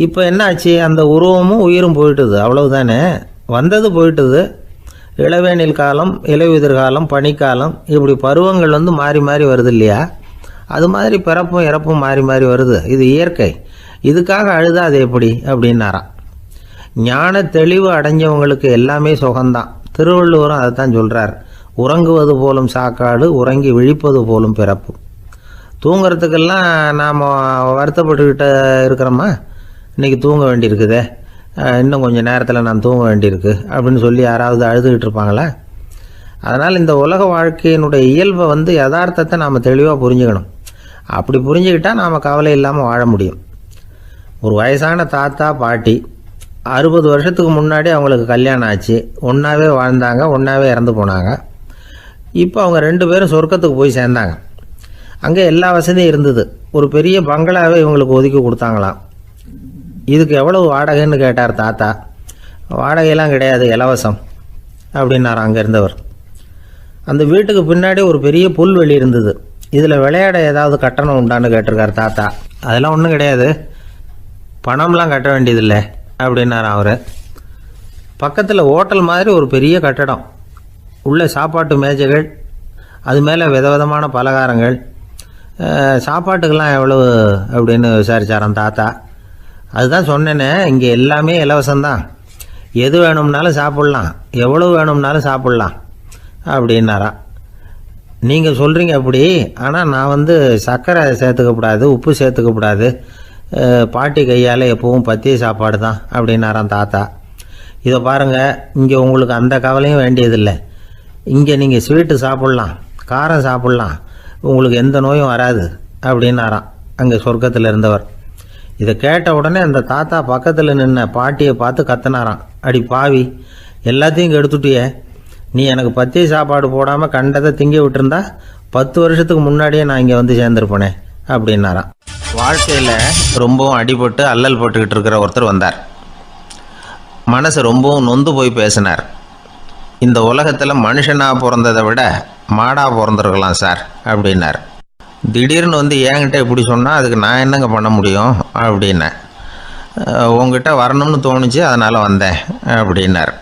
A: இப்போ என்ன ஆச்சு? அந்த உருவமும் உயிரும் போயிட்டுது, அவ்வளவுதானே. வந்தது போயிட்டுது. இளவேனில் காலம், இலையுதிர் காலம், பனிக்காலம், இப்படி பருவங்கள் மாறி மாறி வருது இல்லையா? அது மாதிரி பிறப்பும் இறப்பும் மாறி மாறி வருது, இது இயற்கை. இதுக்காக அழுதா அது எப்படி அப்படின்னாராம். ஞான தெளிவு அடைஞ்சவங்களுக்கு எல்லாமே சுகம்தான். திருவள்ளுவரும் அதை தான் சொல்கிறார், உறங்குவது போலும் சாக்காடு, உறங்கி விழிப்பது போலும் பிறப்பு. தூங்கிறதுக்கெல்லாம் நாம் வருத்தப்பட்டுக்கிட்ட இருக்கிறோமா? இன்றைக்கி தூங்க வேண்டியிருக்குதே, இன்னும் கொஞ்சம் நேரத்தில் நான் தூங்க வேண்டியிருக்கு அப்படின்னு சொல்லி யாராவது அழுதுகிட்டு இருப்பாங்களா? அதனால் இந்த உலக வாழ்க்கையினுடைய இயல்பை யதார்த்தத்தை நாம் தெளிவாக புரிஞ்சுக்கணும். அப்படி புரிஞ்சுக்கிட்டால் நாம் கவலை இல்லாமல் வாழ முடியும். ஒரு வயசான தாத்தா பாட்டி 60 வருஷத்துக்கு முன்னாடி அவங்களுக்கு கல்யாணம் ஆச்சு, ஒன்றாவே வாழ்ந்தாங்க, ஒன்றாவே இறந்து போனாங்க. இப்போ அவங்க 2 பேரும் சொர்க்கத்துக்கு போய் சேர்ந்தாங்க. அங்கே எல்லா வசதியும் இருந்தது. ஒரு பெரிய பங்களாவே இவங்களுக்கு ஒதுக்கி கொடுத்தாங்களாம். இதுக்கு எவ்வளவு வாடகைன்னு கேட்டார் தாத்தா. வாடகையெல்லாம் கிடையாது, இலவசம் அப்படின்னார் அங்கே இருந்தவர். அந்த வீட்டுக்கு பின்னாடி ஒரு பெரிய புல்வெளி இருந்தது. இதில் விளையாட ஏதாவது கட்டணம் உண்டான்னு கேட்டிருக்கார் தாத்தா. அதெல்லாம் ஒன்றும் கிடையாது, பணம்லாம் கட்ட வேண்டியதில்லை அப்படின்னார் அவர். பக்கத்தில் ஹோட்டல் மாதிரி ஒரு பெரிய கட்டடம், உள்ள சாப்பாட்டு மேஜைகள், அது மேலே விதவிதமான பலகாரங்கள். சாப்பாட்டுக்கெல்லாம் எவ்வளவு அப்படின்னு விசாரிச்சாராம் தாத்தா. அதுதான் சொன்னேனே, இங்கே எல்லாமே இலவசம்தான், எது வேணும்னாலும் சாப்பிட்லாம், எவ்வளவு வேணும்னாலும் சாப்பிட்லாம் அப்படின்னாராம். நீங்கள் சொல்கிறீங்க அப்படி, ஆனால் நான் சர்க்கரை சேர்த்துக்கக்கூடாது, உப்பு சேர்த்துக்கக்கூடாது, பாட்டி கையால் எப்பவும் பத்திய சாப்பாடு தான் அப்படின்னாராம் தாத்தா. இதை பாருங்கள், இங்கே உங்களுக்கு அந்த கவலையும் வேண்டியதில்லை. இங்கே நீங்கள் ஸ்வீட்டு சாப்பிட்லாம், காரம் சாப்பிட்லாம், உங்களுக்கு எந்த நோயும் வராது அப்படின்னாராம் அங்கே சொர்க்கத்தில் இருந்தவர். இதை கேட்ட உடனே அந்த தாத்தா பக்கத்தில் நின்ன பாட்டியை பார்த்து கத்தினாராம், அடி பாவி, எல்லாத்தையும் கெடுத்துட்டியே, நீ எனக்கு பத்திய சாப்பாடு போடாமல் கண்டதை திங்க விட்டுருந்தா 10 வருஷத்துக்கு முன்னாடியே நான் இங்கே சேர்ந்துருப்பேனே அப்படின்னாராம். வாழ்க்கையில் ரொம்பவும் அடிபட்டு அல்லல் போட்டுக்கிட்டு இருக்கிற ஒருத்தர் வந்தார். மனசு ரொம்பவும் நொந்து போய் பேசினார். இந்த உலகத்தில் மனுஷனாக பிறந்ததை விட மாடாக பிறந்திருக்கலாம் சார் அப்படின்னார். திடீர்னு வந்து என்கிட்ட இப்படி சொன்னால் அதுக்கு நான் என்னங்க பண்ண முடியும் அப்படின்னேன். உங்ககிட்ட வரணும்னு தோணுச்சு, அதனால் வந்தேன் அப்படின்னார்.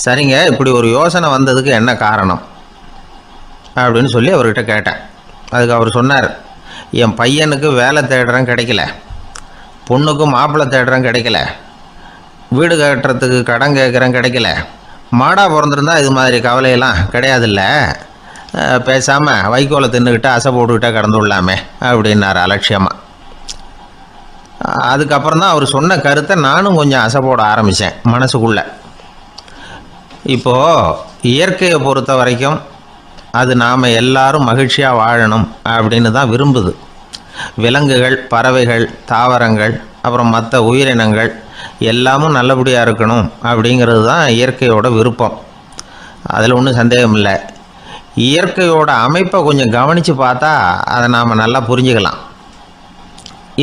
A: சரிங்க, இப்படி ஒரு யோசனை வந்ததுக்கு என்ன காரணம் அப்படின்னு சொல்லி அவர்கிட்ட கேட்டேன். அதுக்கு அவர் சொன்னார், என் பையனுக்கு வேலை தேடுறேன் கிடைக்கல, பொண்ணுக்கு மாப்பிள்ளை தேடுறேன் கிடைக்கல, வீடு கட்டுறதுக்கு கடன் கேட்குறேன் கிடைக்கல, மாடாக பிறந்திருந்தா இது மாதிரி கவலையெல்லாம் கிடையாதுல்ல, பேசாமல் வைக்கோலை தின்னுக்கிட்டு அசை போட்டுக்கிட்டே கடந்து விடலாமே அப்படின்னார் அலட்சியமாக. அதுக்கப்புறம் தான் அவர் சொன்ன கருத்தை நானும் கொஞ்சம் அசை போட ஆரம்பித்தேன் மனசுக்குள்ளே. இப்போது இயற்கையை பொறுத்த வரைக்கும் அது நாம் எல்லாரும் மகிழ்ச்சியாக வாழணும் அப்படின்னு தான் விரும்புது. விலங்குகள், பறவைகள், தாவரங்கள், அப்புறம் மற்ற உயிரினங்கள் எல்லாமும் நல்லபடியாக இருக்கணும் அப்படிங்கிறது தான் இயற்கையோட விருப்பம். அதில் ஒன்றும் சந்தேகம் இல்லை. இயற்கையோட அமைப்பை கொஞ்சம் கவனித்து பார்த்தா அதை நாம் நல்லா புரிஞ்சுக்கலாம்.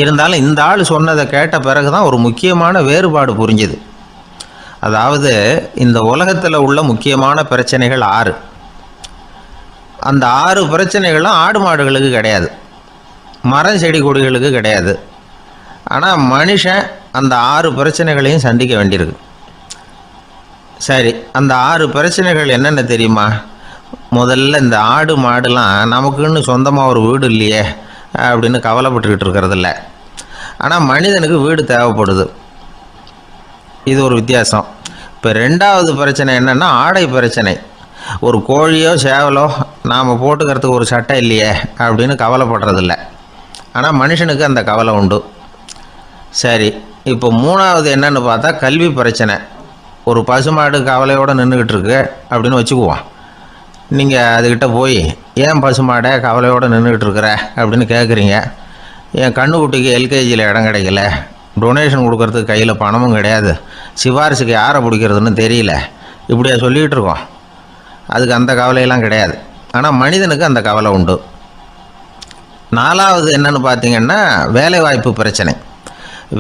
A: இருந்தாலும் இந்த ஆள் சொன்னதை கேட்ட பிறகு தான் ஒரு முக்கியமான வேறுபாடு புரிஞ்சுது. அதாவது இந்த உலகத்தில் உள்ள முக்கியமான பிரச்சனைகள் 6. அந்த 6 பிரச்சனைகளும் ஆடு மாடுகளுக்கு கிடையாது, மரம் செடி கொடிகளுக்கு கிடையாது. ஆனால் மனுஷன் அந்த 6 பிரச்சனைகளையும் சந்திக்க வேண்டியிருக்கு. சரி, அந்த 6 பிரச்சனைகள் என்னென்ன தெரியுமா? முதல்ல இந்த ஆடு மாடுலாம் நமக்குன்னு சொந்தமாக ஒரு வீடு இல்லையே அப்படின்னு கவலைப்பட்டுக்கிட்டு இருக்கிறதில்ல. ஆனால் மனிதனுக்கு வீடு தேவைப்படுது. இது ஒரு வித்தியாசம். இப்போ 2வது பிரச்சனை என்னென்னா ஆடை பிரச்சனை. ஒரு கோழியோ சேவலோ நாம் போட்டுக்கிறதுக்கு ஒரு சட்டை இல்லையே அப்படின்னு கவலைப்படுறதில்ல. ஆனால் மனுஷனுக்கு அந்த கவலை உண்டு. சரி, இப்போ 3வது என்னன்னு பார்த்தா கல்வி பிரச்சனை. ஒரு பசுமாடு கவலையோடு நின்றுக்கிட்டு இருக்கு அப்படின்னு வச்சுக்குவோம். நீங்கள் அதுக்கிட்ட போய், ஏன் பசுமாடை கவலையோடு நின்றுக்கிட்டு இருக்கிற அப்படின்னு கேட்குறீங்க. என் கண்ணுக்குட்டிக்கு எல்கேஜியில் இடம் கிடைக்கல, டொனேஷன் கொடுக்கறதுக்கு கையில் பணமும் கிடையாது, சிபாரிசுக்கு யாரை பிடிக்கிறதுன்னு தெரியல, இப்படியா சொல்லிகிட்டு இருக்கோம். அதுக்கு அந்த கவலையெல்லாம் கிடையாது. ஆனால் மனிதனுக்கு அந்த கவலை உண்டு. 4வது என்னன்னு பார்த்தீங்கன்னா வேலைவாய்ப்பு பிரச்சனை.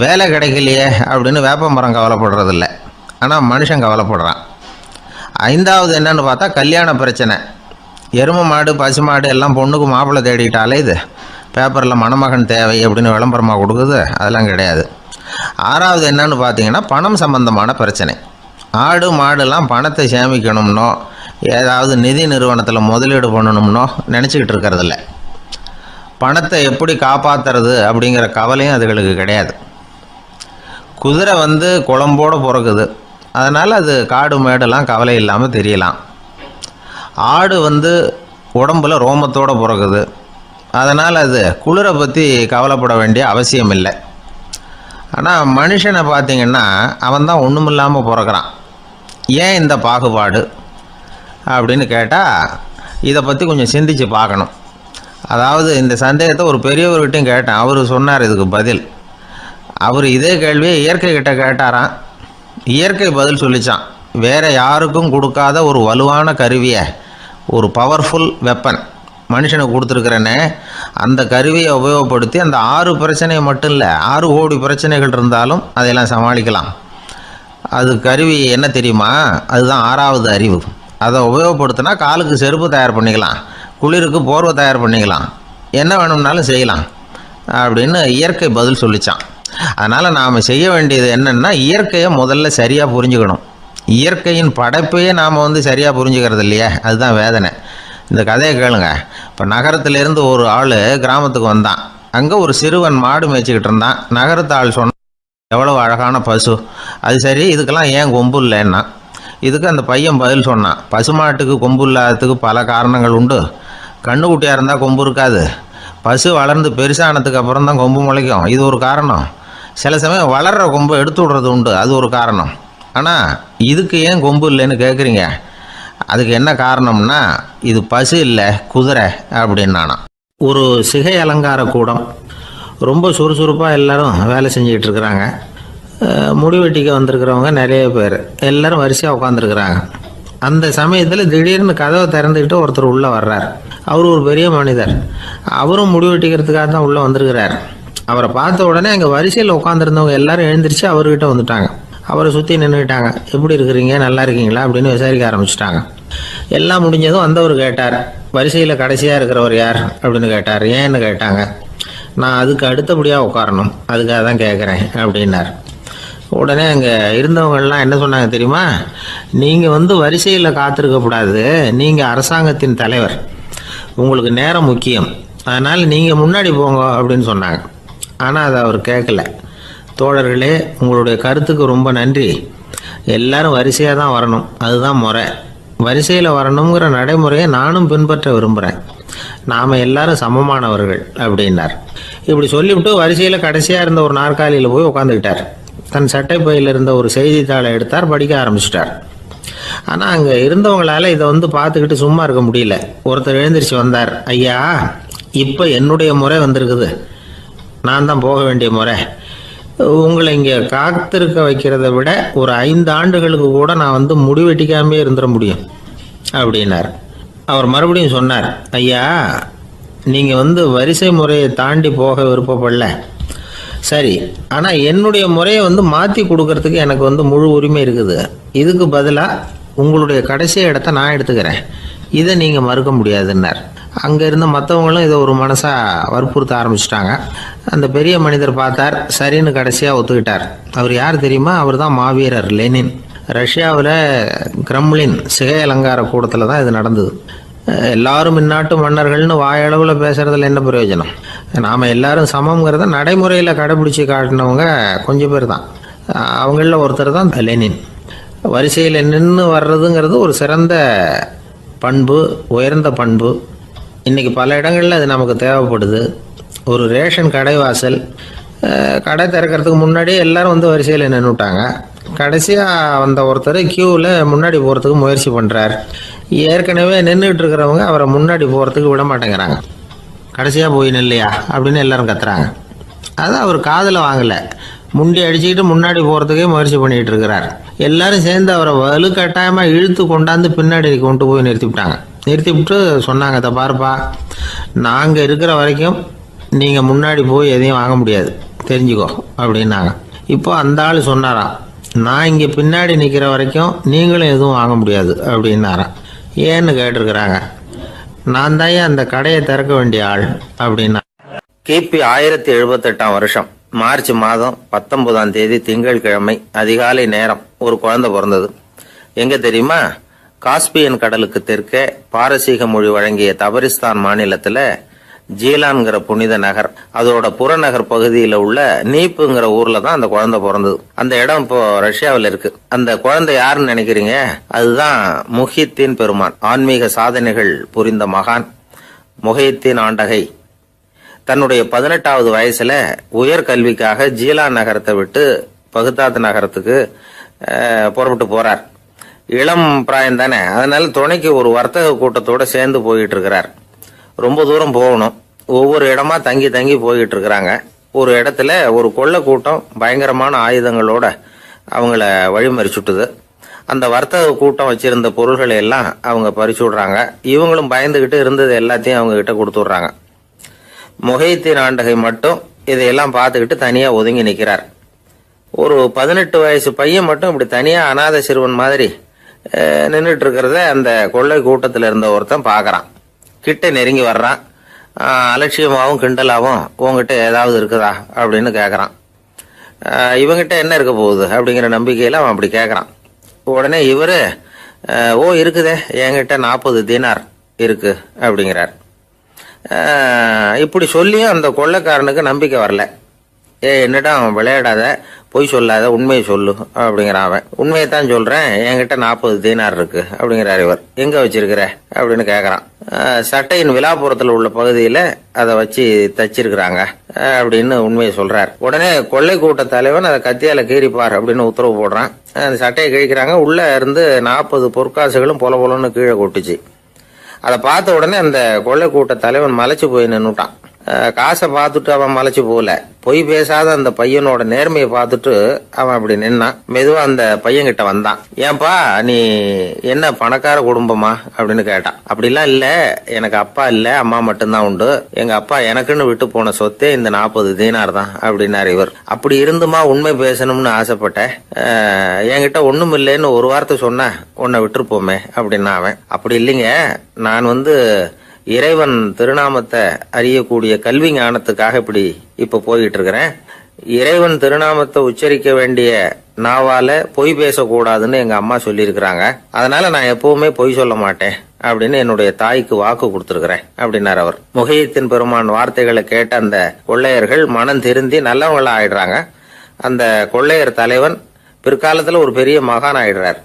A: வேலை கிடைக்கலையே அப்படின்னு வேப்ப மரம் கவலைப்படுறதில்ல, ஆனால் மனுஷன் கவலைப்படுறான். 5வது என்னன்னு பார்த்தா கல்யாண பிரச்சனை. எருமை மாடு பசு மாடு எல்லாம் பொண்ணுக்கு மாப்பிள்ளை தேடிட்டாலே இது பேப்பரில் மணமகன் தேவை அப்படின்னு விளம்பரமாக கொடுக்குது, அதெல்லாம் கிடையாது. 6வது என்னன்னு பார்த்தீங்கன்னா பணம் சம்பந்தமான பிரச்சனை. ஆடு மாடுலாம் பணத்தை சேமிக்கணும்னோ ஏதாவது நிதி நிறுவனத்தில் முதலீடு பண்ணணும்னோ நினச்சிக்கிட்டு இருக்கிறதில்ல. பணத்தை எப்படி காப்பாற்றுறது அப்படிங்கிற கவலையும் அதுகளுக்கு கிடையாது. குதிரை வந்து குழம்போடு பிறக்குது, அதனால் அது காடு மேடெல்லாம் கவலை இல்லாமல் தெரியலாம். ஆடு வந்து உடம்புல ரோமத்தோடு பிறக்குது, அதனால் அது குளிரை பற்றி கவலைப்பட வேண்டிய அவசியம் இல்லை. ஆனால் மனுஷனை பார்த்திங்கன்னா அவன் தான் ஒன்றுமில்லாமல் பிறக்கிறான். ஏன் இந்த பாகுபாடு அப்படின்னு கேட்டால் இதை பற்றி கொஞ்சம் சிந்திச்சு பார்க்கணும். அதாவது இந்த சந்தேகத்தை ஒரு பெரியவர்கிட்டையும் கேட்டேன். அவர் சொன்னார் இதுக்கு பதில். அவர் இதே கேள்வியை இயற்கை கிட்ட கேட்டாராம். இயற்கை பதில் சொல்லிச்சான். வேறு யாருக்கும் கொடுக்காத ஒரு வலுவான கருவியை, ஒரு பவர்ஃபுல் வெப்பன் மனுஷனுக்கு கொடுத்துருக்குறேன்னு, அந்த கருவியை உபயோகப்படுத்தி அந்த 6 பிரச்சனையை மட்டும் இல்லை 6 கோடி பிரச்சனைகள் இருந்தாலும் அதையெல்லாம் சமாளிக்கலாம். அது கருவி என்ன தெரியுமா? அதுதான் 6வது அறிவு. அதை உபயோகப்படுத்தினா காலுக்கு செருப்பு தயார் பண்ணிக்கலாம், குளிருக்கு போர்வை தயார் பண்ணிக்கலாம், என்ன வேணும்னாலும் செய்யலாம் அப்படின்னு இயற்கை பதில் சொல்லிச்சான். அதனால் நாம் செய்ய வேண்டியது என்னென்னா இயற்கையை முதல்ல சரியாக புரிஞ்சுக்கணும். இயற்கையின் படைப்பையே நாம் வந்து சரியாக புரிஞ்சுக்கிறது இல்லையே, அதுதான் வேதனை. இந்த கதையை கேளுங்க. இப்போ நகரத்திலேருந்து ஒரு ஆள் கிராமத்துக்கு வந்தான். அங்கே ஒரு சிறுவன் மாடு மேய்ச்சிக்கிட்டு இருந்தான். நகரத்து ஆள் சொன்னான், எவ்வளோ அழகான பசு, அது சரி இதுக்கெல்லாம் ஏன் கொம்பு இல்லைன்னா. இதுக்கு அந்த பையன் பதில் சொன்னான், பசுமாட்டுக்கு கொம்பு இல்லாததுக்கு பல காரணங்கள் உண்டு. கண்ணுக்குட்டியாக இருந்தால் கொம்பு இருக்காது, பசு வளர்ந்து பெருசானதுக்கு அப்புறம் தான் கொம்பு முளைக்கும், இது ஒரு காரணம். சில சமயம் வளர்கிற கொம்பு எடுத்து விடுறது உண்டு, அது ஒரு காரணம். ஆனால் இதுக்கு ஏன் கொம்பு இல்லைன்னு கேட்குறீங்க, அதுக்கு என்ன காரணம்னா இது பசு இல்லை குதிரை அப்படின்னானா. ஒரு சிகை அலங்கார கூடம், ரொம்ப சுறுசுறுப்பாக எல்லோரும் வேலை செஞ்சுக்கிட்டு இருக்கிறாங்க. முடி வெட்டிக்க வந்திருக்கிறவங்க நிறைய பேர், எல்லோரும் வரிசையாக உட்காந்துருக்குறாங்க. அந்த சமயத்தில் திடீர்னு கதவை திறந்துக்கிட்டு ஒருத்தர் உள்ளே வர்றார். அவர் ஒரு பெரிய மனிதர், அவரும் முடி வெட்டிக்கிறதுக்காக தான் உள்ளே வந்திருக்கிறார். அவரை பார்த்த உடனே அங்கே வரிசையில் உட்காந்துருந்தவங்க எல்லாரும் எழுந்திரிச்சு அவர்கிட்ட வந்துட்டாங்க. அவரை சுற்றி நின்றுக்கிட்டாங்க. எப்படி இருக்கிறீங்க, நல்லா இருக்கீங்களா அப்படின்னு விசாரிக்க ஆரம்பிச்சிட்டாங்க. எல்லாம் முடிஞ்சதும் வந்தவர் கேட்டார், வரிசையில் கடைசியாக இருக்கிறவர் யார் அப்படின்னு கேட்டார். ஏன்னு கேட்டாங்க. நான் அதுக்கு அடுத்தபடியாக உட்காரணும், அதுக்காக தான் கேட்குறேன் அப்படின்னார். உடனே அங்கே இருந்தவங்கள்லாம் என்ன சொன்னாங்க தெரியுமா? நீங்கள் வரிசையில் காத்திருக்கக்கூடாது, நீங்கள் அரசாங்கத்தின் தலைவர், உங்களுக்கு நேரம் முக்கியம், அதனால் நீங்கள் முன்னாடி போங்க அப்படின்னு சொன்னாங்க. ஆனால் அதை அவர் கேட்கல. தோழர்களே, உங்களுடைய கருத்துக்கு ரொம்ப நன்றி. எல்லாரும் வரிசையாக தான் வரணும், அதுதான் முறை. வரிசையில் வரணுங்கிற நடைமுறையை நானும் பின்பற்ற விரும்புகிறேன். நாம் எல்லாரும் சமமானவர்கள் அப்படின்னார். இப்படி சொல்லிவிட்டு வரிசையில் கடைசியாக இருந்த ஒரு நாற்காலியில் போய் உட்காந்துக்கிட்டார். தன் சட்டை பையில் இருந்த ஒரு செய்தித்தாளை எடுத்தார், படிக்க ஆரம்பிச்சிட்டார். ஆனால் அங்கே இருந்தவங்களால இதை பார்த்துக்கிட்டு சும்மா இருக்க முடியல. ஒருத்தர் எழுந்திரிச்சு வந்தார். ஐயா, இப்போ என்னுடைய முறை வந்திருக்குது, நான் தான் போக வேண்டிய முறை. உங்களை இங்கே காத்திருக்க வைக்கிறத விட ஒரு 5 ஆண்டுகளுக்கு கூட நான் முடிவெட்டிக்காமே இருந்துட முடியும் அப்படின்னார். அவர் மறுபடியும் சொன்னார், ஐயா, நீங்கள் வரிசை முறையை தாண்டி போக விருப்பப்படல, சரி, ஆனால் என்னுடைய முறையை மாற்றி கொடுக்கறதுக்கு எனக்கு முழு உரிமை இருக்குது. இதுக்கு பதிலாக உங்களுடைய கடைசி இடத்த நான் எடுத்துக்கிறேன், இதை நீங்கள் மறுக்க முடியாதுன்னார். அங்கே இருந்த மற்றவங்களும் இதை ஒரு மனசாக வற்புறுத்த ஆரம்பிச்சிட்டாங்க. அந்த பெரிய மனிதர் பார்த்தார், சரின்னு கடைசியாக ஒத்துக்கிட்டார். அவர் யார் தெரியுமா? அவர் தான் மாவீரர் லெனின். ரஷ்யாவில் கிரெம்ளின் சிகை அலங்கார கூடத்தில் தான் இது நடந்தது. எல்லாரும் இந்நாட்டு மன்னர்கள்னு வாயளவில் பேசுகிறதுல என்ன பிரயோஜனம்? நாம் எல்லாரும் சமங்கிறத நடைமுறையில் கடைபிடிச்சி காட்டினவங்க கொஞ்சம் பேர் தான். அவங்களில் ஒருத்தர் தான் லெனின். வரிசையில் நின்று வர்றதுங்கிறது ஒரு சிறந்த பண்பு, உயர்ந்த பண்பு. இன்றைக்கி பல இடங்களில் அது நமக்கு தேவைப்படுது. ஒரு ரேஷன் கடை வாசல், கடை திறக்கிறதுக்கு முன்னாடியே எல்லாரும் வரிசையில் நின்றுட்டாங்க. கடைசியாக வந்த ஒருத்தர் க்யூவில் முன்னாடி போகிறதுக்கு முயற்சி பண்ணுறார். ஏற்கனவே நின்றுட்டு இருக்கிறவங்க அவரை முன்னாடி போகிறதுக்கு விட மாட்டேங்கிறாங்க. கடைசியாக போய் நில்லையா அப்படின்னு எல்லாரும் கத்துறாங்க. அதை அவர் காதில் வாங்கலை. முண்டி அடிச்சுக்கிட்டு முன்னாடி போகிறதுக்கே முயற்சி பண்ணிகிட்டு இருக்கிறார். எல்லாரும் சேர்ந்து அவரை வலுக்கட்டாயமாக இழுத்து கொண்டாந்து பின்னாடி கொண்டு போய் நிறுத்திவிட்டாங்க. நிறுத்திவிட்டு சொன்னாங்க, அதை பாருப்பா, நாங்கள் இருக்கிற வரைக்கும் நீங்கள் முன்னாடி போய் எதையும் வாங்க முடியாது, தெரிஞ்சுக்கோ அப்படின்னாங்க. இப்போ அந்த ஆள் சொன்னாராம், நான் இங்கே பின்னாடி நிற்கிற வரைக்கும் நீங்களும் எதுவும் வாங்க முடியாது அப்படின்னாராம். ஏன்னு கேட்டிருக்கிறாங்க. நான் தான் அந்த கடையை திறக்க வேண்டிய ஆள் அப்படின்னா. கிபி 1078 வருஷம் மார்ச் மாதம் 19ஆம் தேதி திங்கட்கிழமை அதிகாலை நேரம் ஒரு குழந்தை பிறந்தது. எங்க தெரியுமா? காஸ்பியன் கடலுக்கு தெற்கே பாரசீக மொழி வழங்கிய தபரிஸ்தான் மாநிலத்துல ஜீலான்கிற புனித நகர், அதோட புறநகர் பகுதியில் உள்ள நீப்புங்கிற ஊர்ல தான் அந்த குழந்தை பிறந்தது. அந்த இடம் இப்போ ரஷ்யாவில் இருக்கு. அந்த குழந்தை யாருன்னு நினைக்கிறீங்க? அதுதான் முஹித்தீன் பெருமான், ஆன்மீக சாதனைகள் புரிந்த மகான் முஹித்தீன் ஆண்டகை. தன்னுடைய 18வது வயசுல உயர்கல்விக்காக ஜீலான் நகரத்தை விட்டு பகுதாத் நகரத்துக்கு புறப்பட்டு போறார். இளம் பிராயம் தானே, அதனால துணைக்கு ஒரு வர்த்தக கூட்டத்தோட சேர்ந்து போயிட்டு இருக்கிறார். ரொம்ப தூரம் போகணும். ஒவ்வொரு இடமா தங்கி தங்கி போயிட்டு இருக்கிறாங்க. ஒரு இடத்துல ஒரு கொள்ளை கூட்டம் பயங்கரமான ஆயுதங்களோட அவங்கள வழிமறிச்சுட்டுது. அந்த வர்த்தக கூட்டம் வச்சிருந்த பொருள்களை எல்லாம் அவங்க பறிச்சு விடுறாங்க. இவங்களும் பயந்துகிட்டு இருந்தது எல்லாத்தையும் அவங்க கிட்ட கொடுத்துடுறாங்க. முஹித்தீன் ஆண்டகை மட்டும் இதையெல்லாம் பார்த்துக்கிட்டு தனியா ஒதுங்கி நிற்கிறார். ஒரு 18 வயசு பையன் மட்டும் இப்படி தனியா அநாத சிறுவன் மாதிரி நின்றுட்டு இருக்கிறத அந்த கொள்ளை கூட்டத்தில் இருந்த ஒருத்தன் பார்க்கறான். கிட்ட நெருங்கி வர்றான். அலட்சியமாகவும் கிண்டலாகவும் உங்ககிட்ட ஏதாவது இருக்குதா அப்படின்னு கேட்கறான். இவங்கிட்ட என்ன இருக்க போகுது அப்படிங்கிற நம்பிக்கையில அவன் அப்படி கேட்கறான். உடனே இவரு, ஓ இருக்குதே, என்கிட்ட 40 தீனார் இருக்கு அப்படிங்கிறார். இப்படி சொல்லியும் அந்த கொள்ளைக்காரனுக்கு நம்பிக்கை வரல. என்னிடம் விளையாடாத, பொய் சொல்லாத, உண்மையை சொல்லு அப்படிங்கிறான் அவன். உண்மையைத்தான் சொல்றேன், என்கிட்ட 40 தீனார் இருக்கு அப்படிங்கிறார் இவர். எங்க வச்சிருக்கிற அப்படின்னு கேட்கறான். சட்டையின் விழாப்புறத்துல உள்ள பகுதியில அதை வச்சு தச்சிருக்கிறாங்க அப்படின்னு உண்மையை சொல்றார். உடனே கொள்ளை கூட்ட தலைவன் அதை கத்தியால கீறிப்பார் அப்படின்னு உத்தரவு போடுறான். அந்த சட்டையை கிழிக்கிறாங்க. உள்ள இருந்து 40 பொற்காசுகளும் பொலன்னு கீழே கொட்டுச்சு. அதை பார்த்த உடனே அந்த கொள்ளை கூட்ட தலைவன் மலைச்சு போய் நின்னுட்டான். காசை பார்த்துட்டு அவன் மலைச்சு போல, பொய் பேசாத அந்த பையனோட நேர்மையை பார்த்துட்டு அவன் அப்படி நின்னான். மெதுவா அந்த பையன்கிட்ட வந்தான். ஏன்பா நீ என்ன பணக்கார குடும்பமா அப்படின்னு கேட்டான். அப்படிலாம் இல்ல, எனக்கு அப்பா இல்ல, அம்மா மட்டும்தான் உண்டு. எங்க அப்பா எனக்குன்னு விட்டு போன சொத்தே இந்த 40 தீனார் தான் அப்படின்னாரு இவர். அப்படி இருந்துமா உண்மை பேசணும்னு ஆசைப்பட்டேன், என்கிட்ட ஒண்ணும் இல்லைன்னு ஒரு வார்த்தை சொன்ன உன்னை விட்டுருப்போமே அப்படின்னா அவன். அப்படி இல்லைங்க, நான் இறைவன் திருநாமத்தை அறியக்கூடிய கல்வி ஞானத்துக்காக இப்ப போயிட்டு இருக்கிறேன். இறைவன் திருநாமத்தை உச்சரிக்க வேண்டிய நாவால பொய் பேசக்கூடாதுன்னு எங்க அம்மா சொல்லியிருக்கிறாங்க. அதனால நான் எப்பவுமே பொய் சொல்ல மாட்டேன் அப்படின்னு என்னுடைய தாய்க்கு வாக்கு கொடுத்திருக்கிறேன் அப்படின்னார் அவர். முகையத்தின் பெருமான் வார்த்தைகளை கேட்ட அந்த கொள்ளையர்கள் மனம் திருந்தி நல்லவங்களா ஆயிடுறாங்க. அந்த கொள்ளையர் தலைவன் பிற்காலத்துல ஒரு பெரிய மகான் ஆயிடுறார்.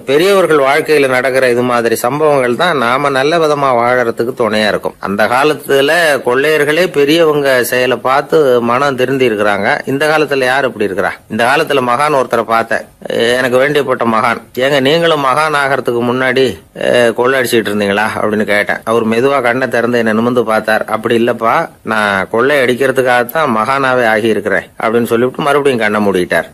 A: பெரியவர்கள் வாழ்க்கையில நடக்கிற இது மாதிரி சம்பவங்கள் தான் நாம நல்ல விதமா வாழறதுக்கு துணையா இருக்கும். அந்த காலத்துல கொள்ளையர்களே பெரியவங்க செயலை பார்த்து மனம் திருந்தி இருக்கிறாங்க. இந்த காலத்துல யார் இப்படி இருக்கிறா? இந்த காலத்துல மகான் ஒருத்தரை பார்த்தேன், எனக்கு வேண்டியப்பட்ட மகான். ஏங்க நீங்களும் மகான் ஆகிறதுக்கு முன்னாடி கொள்ளை அடிச்சுட்டு இருந்தீங்களா அப்படின்னு கேட்டேன். அவர் மெதுவா கண்ணை திறந்து என்ன நிமிர்ந்து பார்த்தார். அப்படி இல்லப்பா, நான் கொள்ளை அடிக்கிறதுக்காகத்தான் மகானாவே ஆகி இருக்கிறேன் அப்படின்னு சொல்லிவிட்டு மறுபடியும் கண்ணை மூடிட்டார்.